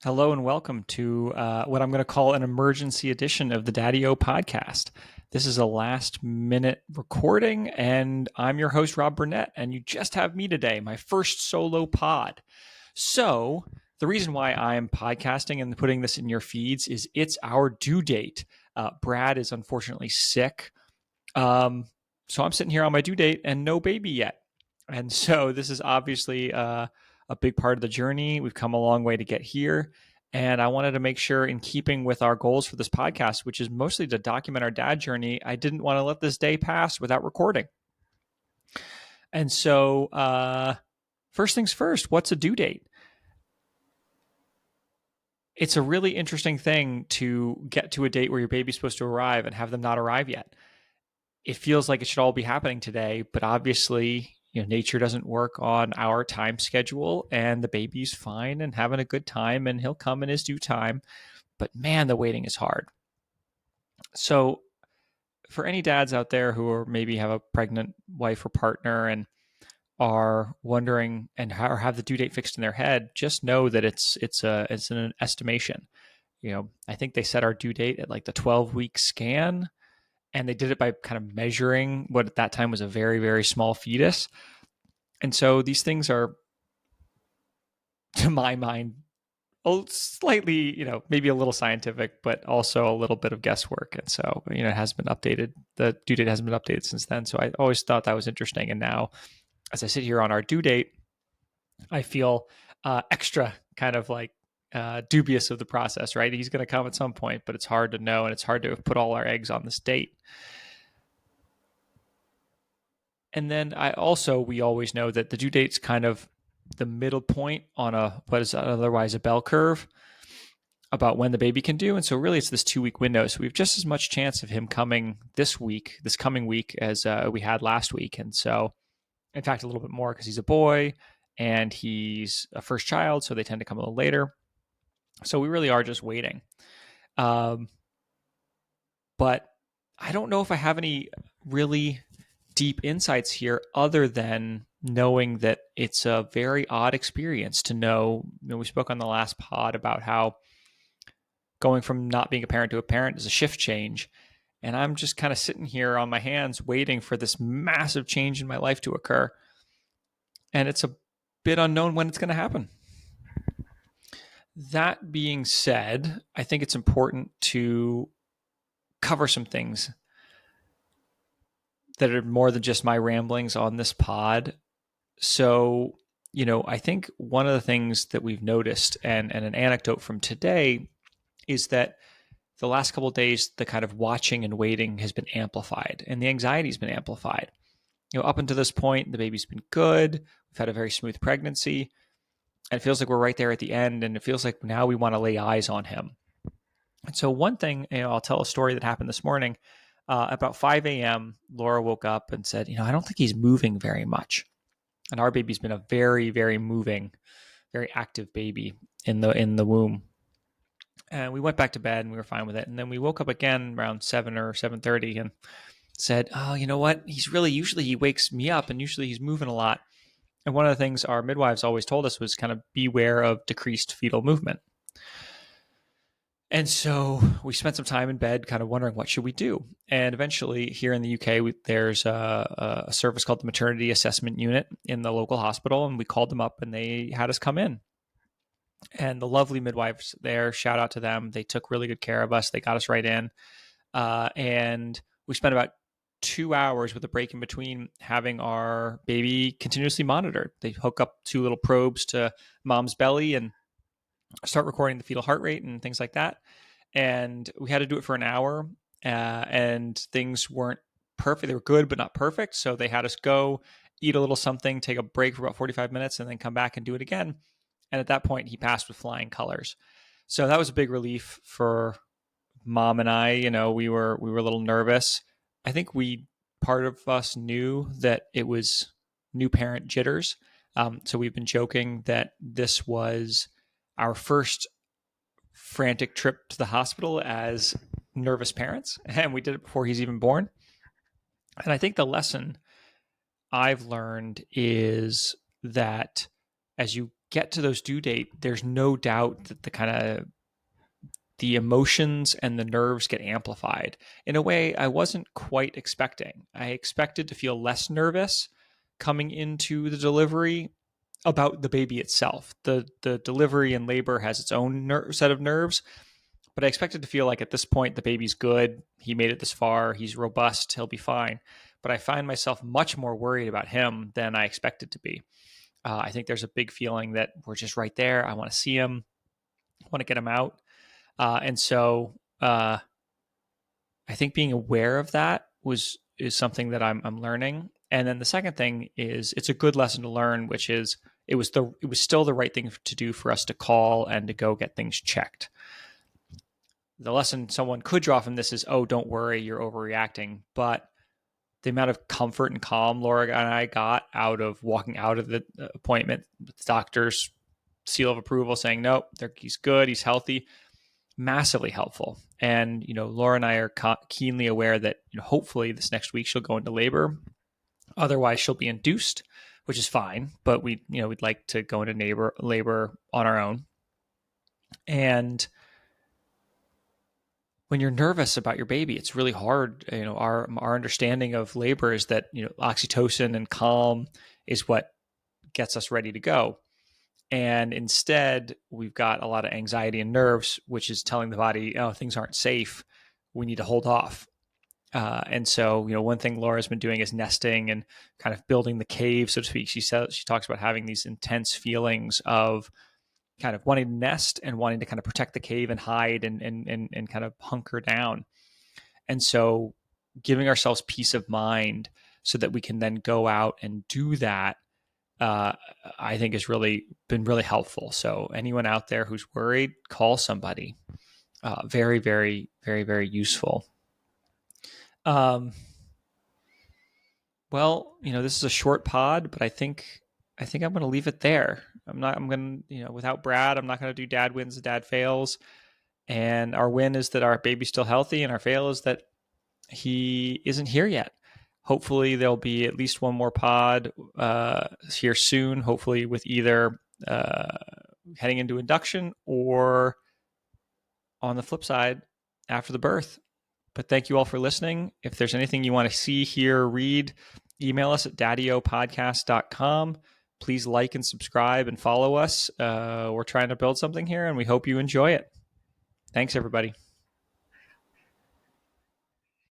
Hello and welcome to what I'm going to call an emergency edition of the Daddy-O podcast. This is a last minute recording, and I'm your host, Rob Burnett, and you just have me today, my first solo pod. So, the reason why I'm podcasting and putting this in your feeds is it's our due date. Brad is unfortunately sick. So, I'm sitting here on my due date and no baby yet. And so, this is obviously a big part of the journey. We've come a long way to get here. And I wanted to make sure, in keeping with our goals for this podcast, which is mostly to document our dad journey, I didn't want to let this day pass without recording. And so, first things first, what's a due date? It's a really interesting thing to get to a date where your baby's supposed to arrive and have them not arrive yet. It feels like it should all be happening today, but obviously, nature doesn't work on our time schedule, and the baby's fine and having a good time, and he'll come in his due time. But man, the waiting is hard. So for any dads out there who are maybe have a pregnant wife or partner and are wondering and or have the due date fixed in their head, just know that it's an estimation. I think they set our due date at like the 12-week scan, and they did it by kind of measuring what at that time was a very, very small fetus. And so these things are, to my mind, slightly, maybe a little scientific, but also a little bit of guesswork. And so, it hasn't been updated. The due date hasn't been updated since then. So I always thought that was interesting. And now, as I sit here on our due date, I feel extra kind of like dubious of the process, right? He's going to come at some point, but it's hard to know. And it's hard to put all our eggs on this date. And then we always know that the due date's kind of the middle point on what is otherwise a bell curve about when the baby can do. And so really it's this 2-week window. So we have just as much chance of him coming this coming week as we had last week. And so, in fact, a little bit more because he's a boy and he's a first child. So they tend to come a little later. So we really are just waiting. But I don't know if I have any really deep insights here other than knowing that it's a very odd experience to know. We spoke on the last pod about how going from not being a parent to a parent is a shift change. And I'm just kind of sitting here on my hands waiting for this massive change in my life to occur. And it's a bit unknown when it's going to happen. That being said, I think it's important to cover some things that are more than just my ramblings on this pod. So, I think one of the things that we've noticed and an anecdote from today is that the last couple of days, the kind of watching and waiting has been amplified and the anxiety has been amplified. Up until this point, the baby's been good. We've had a very smooth pregnancy. And it feels like we're right there at the end. And it feels like now we want to lay eyes on him. And so one thing, I'll tell a story that happened this morning. About 5 a.m., Laura woke up and said, I don't think he's moving very much. And our baby's been a very, very moving, very active baby in the womb. And we went back to bed and we were fine with it. And then we woke up again around 7 or 7:30 and said, oh, you know what? Usually he wakes me up and usually he's moving a lot. And one of the things our midwives always told us was kind of beware of decreased fetal movement. And so we spent some time in bed kind of wondering what should we do. And eventually here in the UK, there's a service called the Maternity Assessment Unit in the local hospital. And we called them up and they had us come in. And the lovely midwives there, shout out to them. They took really good care of us. They got us right in. And we spent about 2 hours with a break in between having our baby continuously monitored. They hook up 2 little probes to mom's belly and start recording the fetal heart rate and things like that. And we had to do it for an hour and things weren't perfect. They were good, but not perfect. So they had us go eat a little something, take a break for about 45 minutes and then come back and do it again. And at that point he passed with flying colors. So that was a big relief for mom and I. We were a little nervous. I think part of us knew that it was new parent jitters. So we've been joking that this was our first frantic trip to the hospital as nervous parents, and we did it before he's even born. And I think the lesson I've learned is that as you get to those due date, there's no doubt that the emotions and the nerves get amplified in a way I wasn't quite expecting. I expected to feel less nervous coming into the delivery about the baby itself. The delivery and labor has its own set of nerves, but I expected to feel like at this point the baby's good. He made it this far. He's robust. He'll be fine. But I find myself much more worried about him than I expected to be. I think there's a big feeling that we're just right there. I want to see him. I want to get him out. And so I think being aware of that is something that I'm learning. And then the second thing is it's a good lesson to learn, which is it was still the right thing to do for us to call and to go get things checked. The lesson someone could draw from this is, oh, don't worry, you're overreacting. But the amount of comfort and calm Laura and I got out of walking out of the appointment with the doctor's seal of approval saying, nope, he's good, he's healthy, massively helpful. And, Laura and I are keenly aware that, hopefully this next week she'll go into labor. Otherwise, she'll be induced, which is fine. But we'd like to go into labor on our own. And when you're nervous about your baby, it's really hard. Our understanding of labor is that, oxytocin and calm is what gets us ready to go. And instead, we've got a lot of anxiety and nerves, which is telling the body, oh, things aren't safe. We need to hold off. And so, one thing Laura's been doing is nesting and kind of building the cave, so to speak. She talks about having these intense feelings of kind of wanting to nest and wanting to kind of protect the cave and hide and kind of hunker down. And so giving ourselves peace of mind so that we can then go out and do that, I think has been really helpful. So anyone out there who's worried, call somebody. Very, very, very, very useful. Well, this is a short pod, but I think I'm going to leave it there. I'm going to, without Brad, I'm not going to do dad wins and dad fails. And our win is that our baby's still healthy, and our fail is that he isn't here yet. Hopefully there'll be at least one more pod here soon, hopefully with either heading into induction or on the flip side after the birth. But thank you all for listening. If there's anything you want to see, hear, read, email us at daddyopodcast.com. Please like and subscribe and follow us. We're trying to build something here, and we hope you enjoy it. Thanks, everybody.